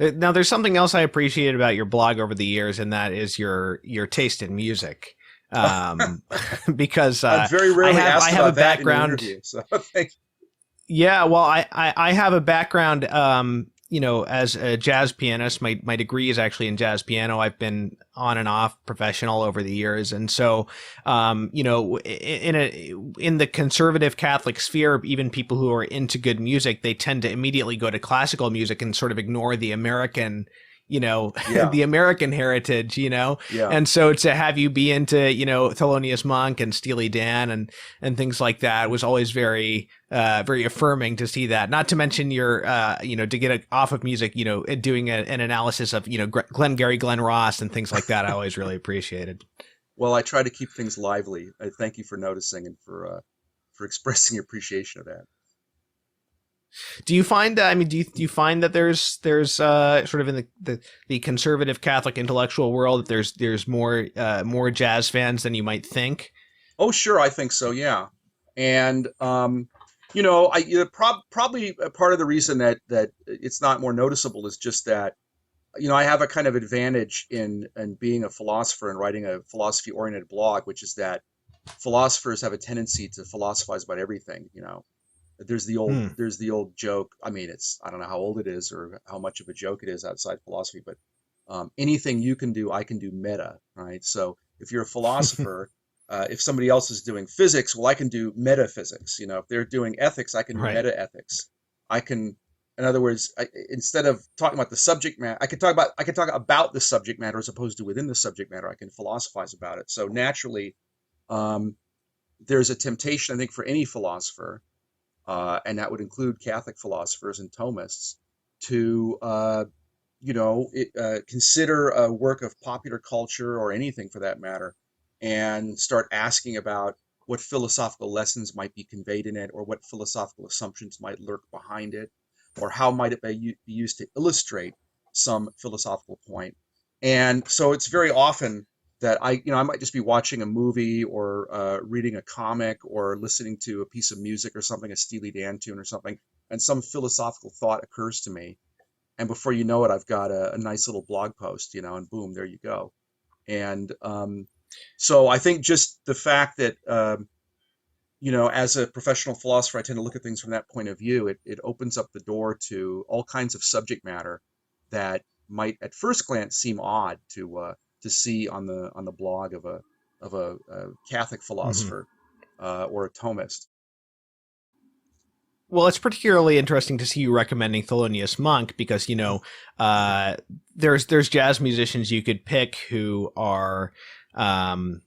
Now, there's something else I appreciate about your blog over the years, and that is your taste in music. Um, because I'm very rarely I asked have a about that in an background. interview. So thank Yeah, well, I have a background, as a jazz pianist. My degree is actually in jazz piano. I've been on and off professional over the years, and so, in the conservative Catholic sphere, even people who are into good music, they tend to immediately go to classical music and sort of ignore the American. yeah, The American heritage, yeah. and so to have you be into, Thelonious Monk and Steely Dan and things like that was always very affirming to see that. Not to mention your, to get off of music, doing an analysis of, Glengarry Glen Ross and things like that. I always really appreciated. Well, I try to keep things lively. I thank you for noticing and for expressing your appreciation of that. Do you find that? I mean, do you find that there's sort of in the conservative Catholic intellectual world that there's more jazz fans than you might think? Oh, sure, I think so. Yeah, and probably a part of the reason that it's not more noticeable is just that I have a kind of advantage in being a philosopher and writing a philosophy oriented blog, which is that philosophers have a tendency to philosophize about everything. Hmm. There's the old joke. I mean, I don't know how old it is or how much of a joke it is outside philosophy, but anything you can do, I can do meta, right? So if you're a philosopher, if somebody else is doing physics, well, I can do metaphysics. If they're doing ethics, I can do Right. meta ethics. I can, in other words, instead of talking about the subject matter, I can talk about the subject matter as opposed to within the subject matter. I can philosophize about it. So naturally, um, there's a temptation, I think, for any philosopher, and that would include Catholic philosophers and Thomists, to consider a work of popular culture or anything for that matter, and start asking about what philosophical lessons might be conveyed in it, or what philosophical assumptions might lurk behind it, or how might it be used to illustrate some philosophical point. And so it's very often that I might just be watching a movie or reading a comic or listening to a piece of music or something, a Steely Dan tune or something, and some philosophical thought occurs to me, and before you know it, I've got a nice little blog post, and boom, there you go. And so I think just the fact that as a professional philosopher, I tend to look at things from that point of view. It opens up the door to all kinds of subject matter that might, at first glance, seem odd to see on the blog of a Catholic Hmm. philosopher or a Thomist. Well, it's particularly interesting to see you recommending Thelonious Monk because uh, there's jazz musicians you could pick who are um,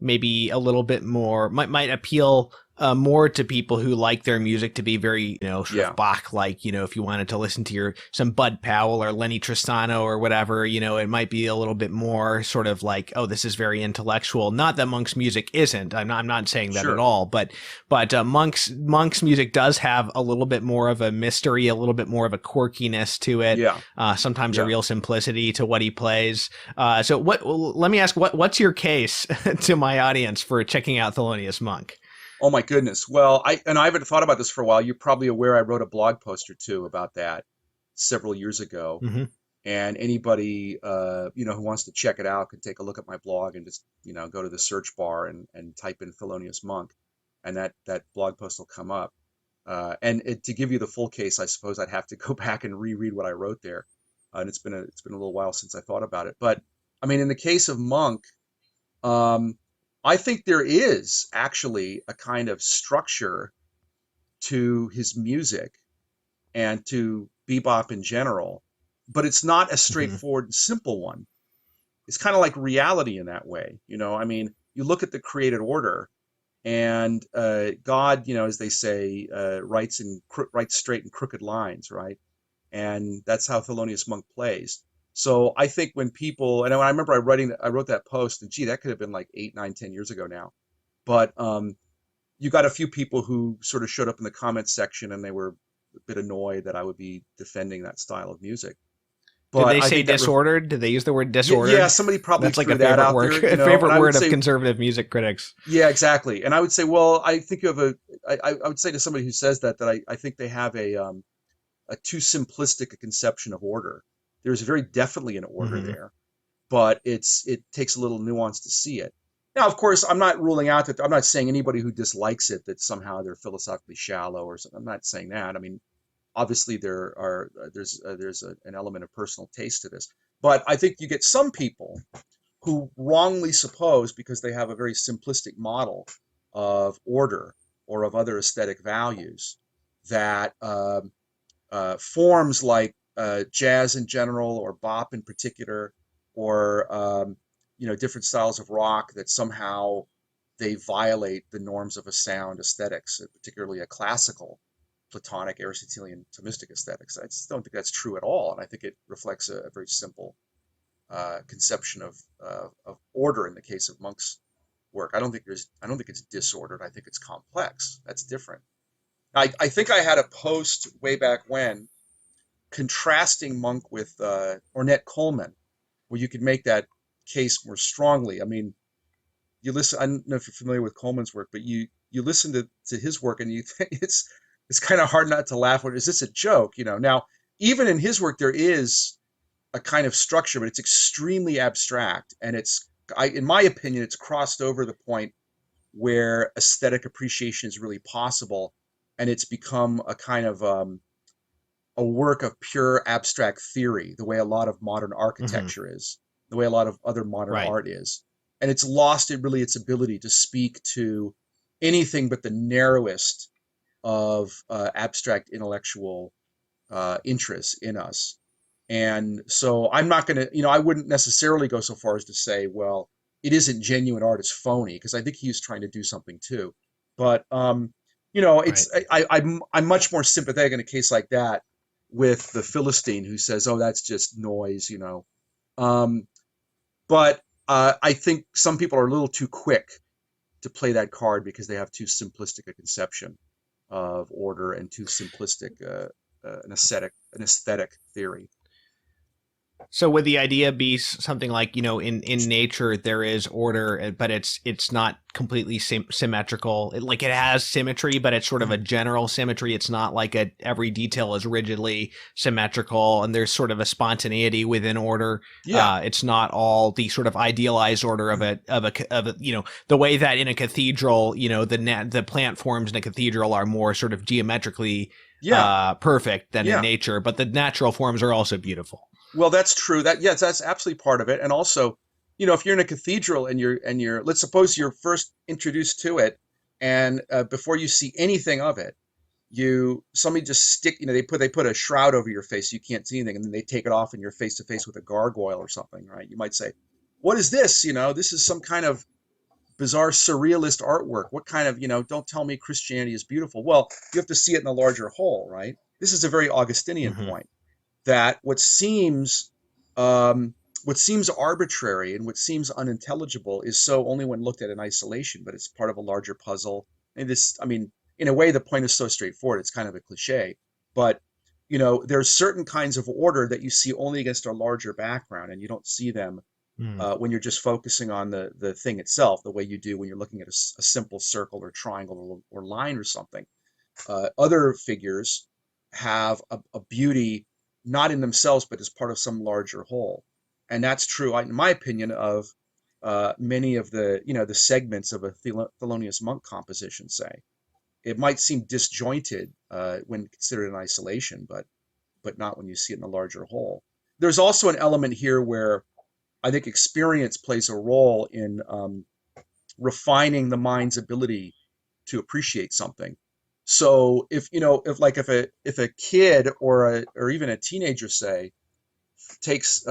maybe a little bit more might appeal more to people who like their music to be very sort of Yeah, Bach like. If you wanted to listen to some Bud Powell or Lenny Tristano or whatever, it might be a little bit more sort of like, oh, this is very intellectual. Not that Monk's music isn't. I'm not saying that at sure. all, but Monk's music does have a little bit more of a mystery, a little bit more of a quirkiness to it. Yeah, Sometimes a yeah. real simplicity to what he plays. So what? Let me ask, what's your case to my audience for checking out Thelonious Monk? Oh my goodness. Well, I haven't thought about this for a while. You're probably aware I wrote a blog post or two about that several years ago. Hmm. And anybody who wants to check it out can take a look at my blog and just go to the search bar and type in Thelonious Monk, and that blog post will come up. To give you the full case, I suppose I'd have to go back and reread what I wrote there, and it's been a little while since I thought about it. But I mean, in the case of Monk, um, I think there is actually a kind of structure to his music and to bebop in general, but it's not a Hmm. straightforward and simple one. It's kind of like reality in that way. I mean, you look at the created order, and God, as they say, writes straight and crooked lines, right? And that's how Thelonious Monk plays. So I think when people, and I remember I wrote that post, and gee, that could have been like 8, 9, 10 years ago now. But you got a few people who sort of showed up in the comments section, and they were a bit annoyed that I would be defending that style of music. Did But they I say think disordered? Did they use the word yeah, disordered? somebody probably That's like a threw that favorite out word, there, a and favorite I would word of say, conservative music critics. yeah, exactly. And I would say, well, I think you have I would say to somebody who says that I think they have a too simplistic a conception of order. There's very definitely an order Hmm. there, but it takes a little nuance to see it. Now, of course, I'm not ruling out that I'm not saying anybody who dislikes it that somehow they're philosophically shallow or something. I'm not saying that. I mean, obviously an element of personal taste to this, but I think you get some people who wrongly suppose because they have a very simplistic model of order or of other aesthetic values that forms like jazz in general or bop in particular or different styles of rock that somehow they violate the norms of a sound aesthetics, particularly a classical Platonic Aristotelian Thomistic aesthetics. I just don't think that's true at all, and I think it reflects a very simple conception of order in the case of Monk's work. I don't think it's disordered. I think it's complex. That's different. I think I had a post way back when contrasting Monk with Ornette Coleman, where you could make that case more strongly. I mean, you listen. I don't know if you're familiar with Coleman's work, but you listen to his work, and you think it's kind of hard not to laugh. Is this a joke? Now even in his work, there is a kind of structure, but it's extremely abstract, and in my opinion, it's crossed over the point where aesthetic appreciation is really possible, and it's become a kind of a work of pure abstract theory, the way a lot of modern Hmm. architecture is, the way a lot of other modern Right. art is. And it's lost its ability to speak to anything but the narrowest of abstract intellectual interests in us. And so I'm not going to, I wouldn't necessarily go so far as to say, well, it isn't genuine art, it's phony, because I think he was trying to do something too. But Right. I'm much more sympathetic in a case like that with the Philistine who says, "Oh, that's just noise." Um, but I think some people are a little too quick to play that card because they have too simplistic a conception of order and too simplistic an aesthetic theory. So would the idea be something like, in nature there is order, but it's not completely symmetrical. Like it has symmetry, but it's sort of a Mhm. general symmetry. It's not like every detail is rigidly symmetrical, and there's sort of a spontaneity within order. Yeah. It's not all the sort of idealized order of a the way that in a cathedral, the plant forms in a cathedral are more sort of geometrically Yeah. perfect than in Yeah. nature, but the natural forms are also beautiful. Well, that's true. Yes, that's absolutely part of it. And also, if you're in a cathedral and let's suppose you're first introduced to it, and before you see anything of it, somebody just they put a shroud over your face, so you can't see anything, and then they take it off, and you're face to face with a gargoyle or something, right? You might say, "What is this? This is some kind of bizarre surrealist artwork. What kind of, don't tell me Christianity is beautiful." Well, you have to see it in the larger whole, right? This is a very Augustinian Hmm. point that um, what seems arbitrary and what seems unintelligible is so only when looked at in isolation, but it's part of a larger puzzle. And I mean, in a way, the point is so straightforward. It's kind of a cliche, but there's certain kinds of order that you see only against a larger background, and you don't see them Mm. when you're just focusing on the thing itself, the way you do when you're looking at a simple circle or triangle or line or something. Other figures have a beauty not in themselves, but as part of some larger whole. And that's true, in my opinion, of many of the segments of a Thelonious Monk composition, say. It might seem disjointed when considered in isolation, but not when you see it in a larger whole. There's also an element here where I think experience plays a role in refining the mind's ability to appreciate something. So if a kid or even a teenager, say, takes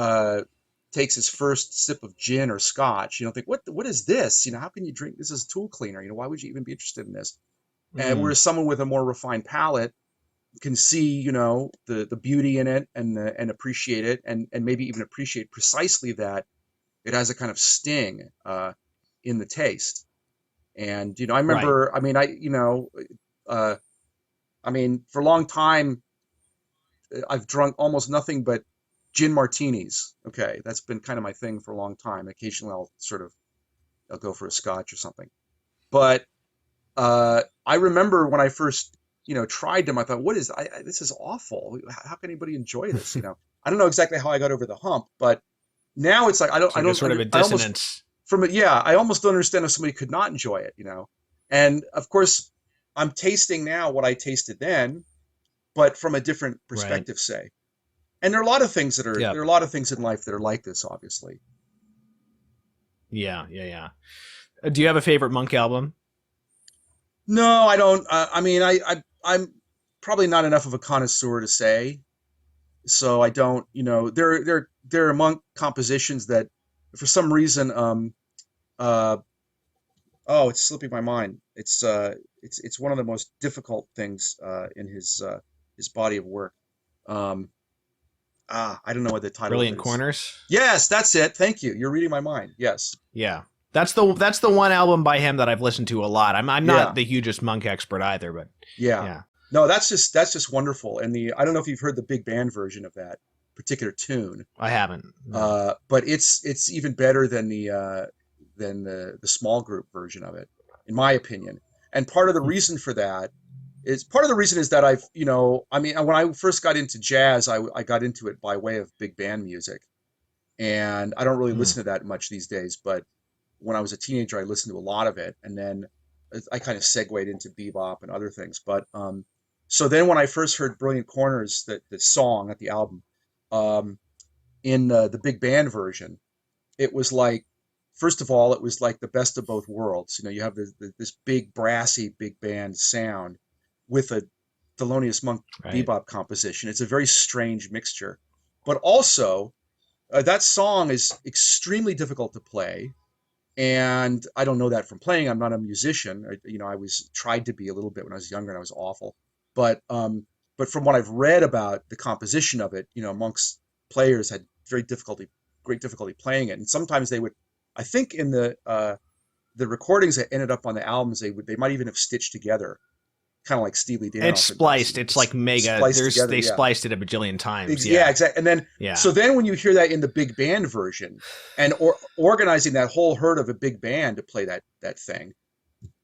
takes his first sip of gin or scotch, think, what is this? How can you drink this? Is tool cleaner? Why would you even be interested in this? And Mm. whereas someone with a more refined palate can see, the beauty in it and appreciate it, and maybe even appreciate precisely that it has a kind of sting in the taste. And I Right. remember, uh, for a long time, I've drunk almost nothing but gin martinis. Okay, that's been kind of my thing for a long time. Occasionally, I'll go for a scotch or something. But I remember when I first tried them, I thought, this is awful. How can anybody enjoy this? I don't know exactly how I got over the hump, but now it's like It's like a sort of a I almost dissonance. I almost don't understand if somebody could not enjoy it, you know. And of course, I'm tasting now what I tasted then, but from a different Right. perspective, say. And there are a lot of things Yeah. there are a lot of things in life that are like this, obviously. Yeah. Yeah. Yeah. Do you have a favorite Monk album? No, I don't. I mean, I'm probably not enough of a connoisseur to say, so I don't. You know, there are among compositions that, for some reason, uh, oh, it's slipping my mind. It's one of the most difficult things in his body of work. Um, I don't know what the title of Brilliant it is. Corners. Yes, that's it. Thank you. You're reading my mind. Yes. Yeah. That's the one album by him that I've listened to a lot. I'm not Yeah. the hugest Monk expert either, but Yeah. yeah. No, that's just wonderful. And the I don't know if you've heard the big band version of that particular tune, I haven't. No. but it's even better than the small group version of it, in my opinion. And part of the reason is that I've, you know, I mean, when I first got into jazz, I got into it by way of big band music, and I don't really Hmm. listen to that much these days. But when I was a teenager, I listened to a lot of it, and then I kind of segued into bebop and other things. But so then when I first heard Brilliant Corners, the song at the album, um, in the big band version, it was like, first of all, it was like the best of both worlds. You know, you have this big brassy big band sound with a Thelonious Monk Right. bebop composition. It's a very strange mixture, but also that song is extremely difficult to play, and I don't know that from playing. I'm not a musician. You know, I was tried to be a little bit when I was younger, and I was awful. But from what I've read about the composition of it, you know, Monk's players had great difficulty playing it, and sometimes they would. I think in the recordings that ended up on the albums, they might even have stitched together, kind of like Steely Dan It's often does. spliced. It's like It's mega. spliced There's together, they yeah. spliced it a bajillion times. Yeah, Yeah. exactly. And then Yeah. so then when you hear that in the big band version, and organizing that whole herd of a big band to play that thing,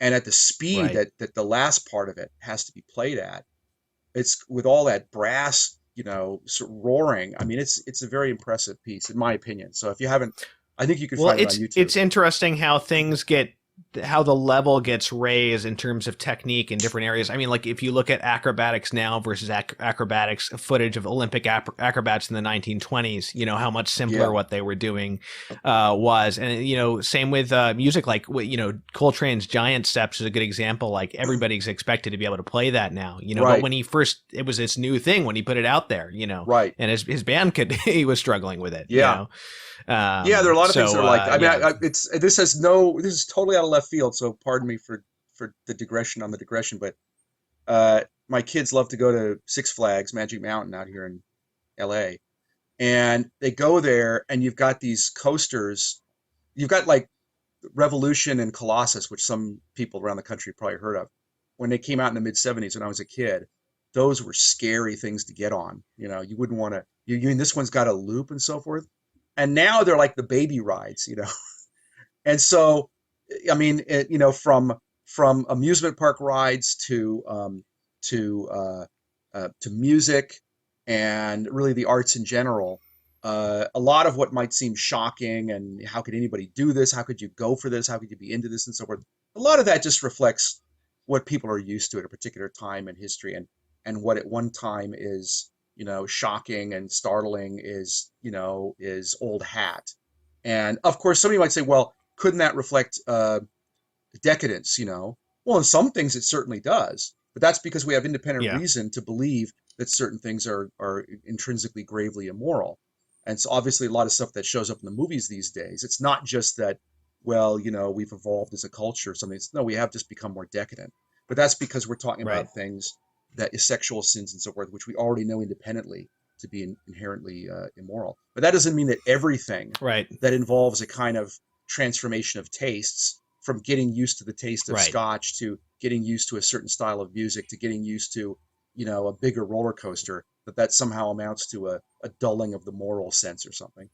and at the speed Right. that the last part of it has to be played at, it's with all that brass, you know, sort of roaring. I mean, it's a very impressive piece, in my opinion. So if you haven't, I think you can Well, find it on YouTube. it's interesting how things get how the level gets raised in terms of technique in different areas. I mean, like if you look at acrobatics now versus acrobatics footage of Olympic acrobats in the 1920s, you know how much simpler Yeah, what they were doing was, and you know, same with music. Like you know, Coltrane's Giant Steps is a good example. Like everybody's expected to be able to play that now, you know. But right, when he first, it was this new thing when he put it out there, you know, right. and his band could he was struggling with it, you Yeah. know. Yeah, there are a lot of things that So are like that. I mean, yeah, it's this is totally out of left field, so pardon me for the digression on the digression, but my kids love to go to Six Flags Magic Mountain out here in LA, and they go there, and you've got these coasters. You've got like Revolution and Colossus, which some people around the country probably heard of. When they came out in the mid '70s, when I was a kid, those were scary things to get on. You know, you wouldn't want to. You mean this one's got a loop and so forth, and now they're like the baby rides, you know. And so, I mean, you know, from amusement park rides to to music and really the arts in general. A lot of what might seem shocking and how could anybody do this? How could you go for this? How could you be into this and so forth? A lot of that just reflects what people are used to at a particular time in history, and what at one time is, you know, shocking and startling is, you know, is old hat. And of course, somebody might say, well, couldn't that reflect decadence, you know? Well, in some things it certainly does, but that's because we have independent yeah. reason to believe that certain things are intrinsically gravely immoral. And so obviously a lot of stuff that shows up in the movies these days, it's not just that, well, you know, we've evolved as a culture or something. No, we have just become more decadent. But that's because we're talking Right. about things that is sexual sins and so forth, which we already know independently to be inherently immoral. But that doesn't mean that everything Right. that involves a kind of transformation of tastes, from getting used to the taste of Right. scotch to getting used to a certain style of music to getting used to, you know, a bigger roller coaster, that somehow amounts to a dulling of the moral sense or something.